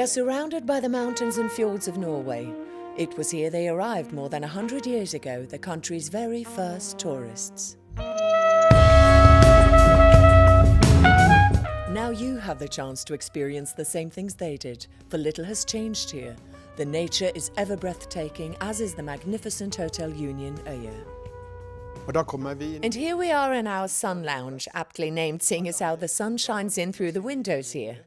are surrounded by the mountains and fjords of Norway. It was here they arrived more than 100 years ago, the country's very first tourists. Now you have the chance to experience the same things they did, for little has changed here. The nature is ever breathtaking, as is the magnificent Hotel Union Øye. And here we are in our sun lounge, aptly named seeing as how the sun shines in through the windows here.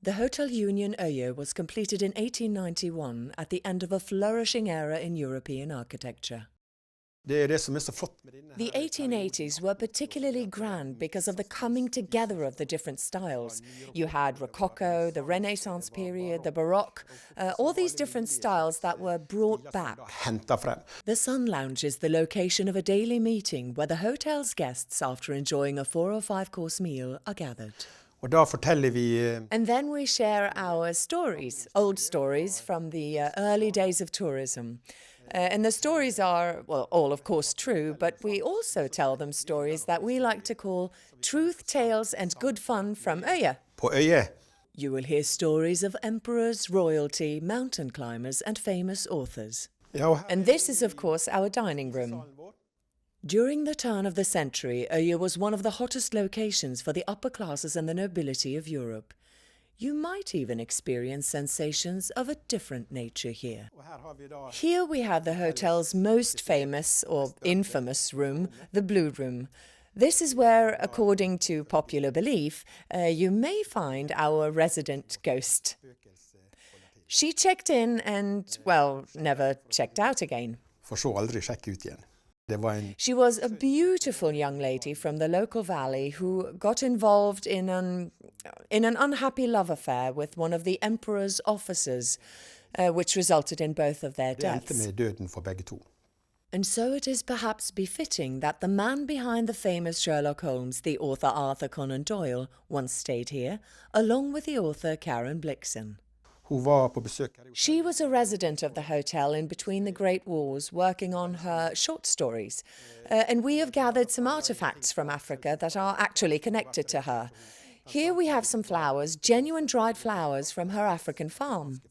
The Hotel Union Øye was completed in 1891 at the end of a flourishing era in European architecture. The 1880s were particularly grand because of the coming together of the different styles. You had Rococo, the Renaissance period, the Baroque, all these different styles that were brought back. The Sun Lounge is the location of a daily meeting where the hotel's guests, after enjoying a 4 or 5 course meal, are gathered. And then we share our stories, old stories from the early days of tourism. And the stories are, well, all of course true, but we also tell them stories that we like to call truth tales and good fun from Øye. You will hear stories of emperors, royalty, mountain climbers and famous authors. And this is of course our dining room. During the turn of the century, Øye was one of the hottest locations for the upper classes and the nobility of Europe. You might even experience sensations of a different nature here. Here we have the hotel's most famous or infamous room, the Blue Room. This is where, according to popular belief, you may find our resident ghost. She checked in and, well, never checked out again. She was a beautiful young lady from the local valley who got involved in an unhappy love affair with one of the emperor's officers, which resulted in both of their deaths. And so it is perhaps befitting that the man behind the famous Sherlock Holmes, the author Arthur Conan Doyle, once stayed here, along with the author Karen Blixen. She was a resident of the hotel in between the Great Wars, working on her short stories. And we have gathered some artifacts from Africa that are actually connected to her. Here we have some flowers, genuine dried flowers from her African farm.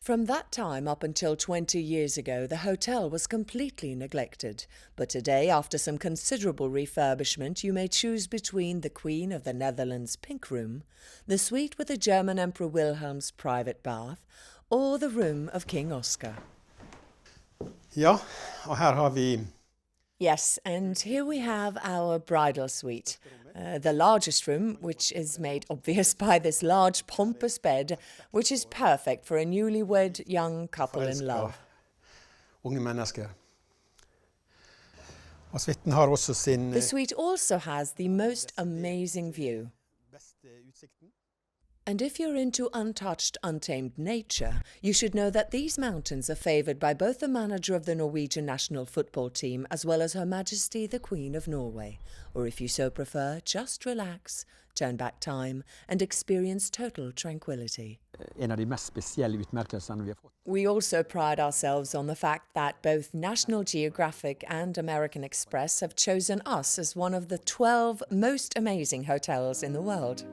From that time up until 20 years ago, the hotel was completely neglected. But today, after some considerable refurbishment, you may choose between the Queen of the Netherlands' Pink Room, the suite with the German Emperor Wilhelm's private bath, or the room of King Oscar. Ja, og her har vi... Yes, and here we have our bridal suite. The largest room, which is made obvious by this large pompous bed, which is perfect for a newlywed young couple in love. Unge mennesker. Og suiten har også sin... The suite also has the most amazing view. And if you're into untouched, untamed nature, you should know that these mountains are favoured by both the manager of the Norwegian national football team as well as Her Majesty the Queen of Norway. Or if you so prefer, just relax, turn back time and experience total tranquility. En av de mest spesielle utmerkelsene vi har fått. We also pride ourselves on the fact that both National Geographic and American Express have chosen us as one of the 12 most amazing hotels in the world.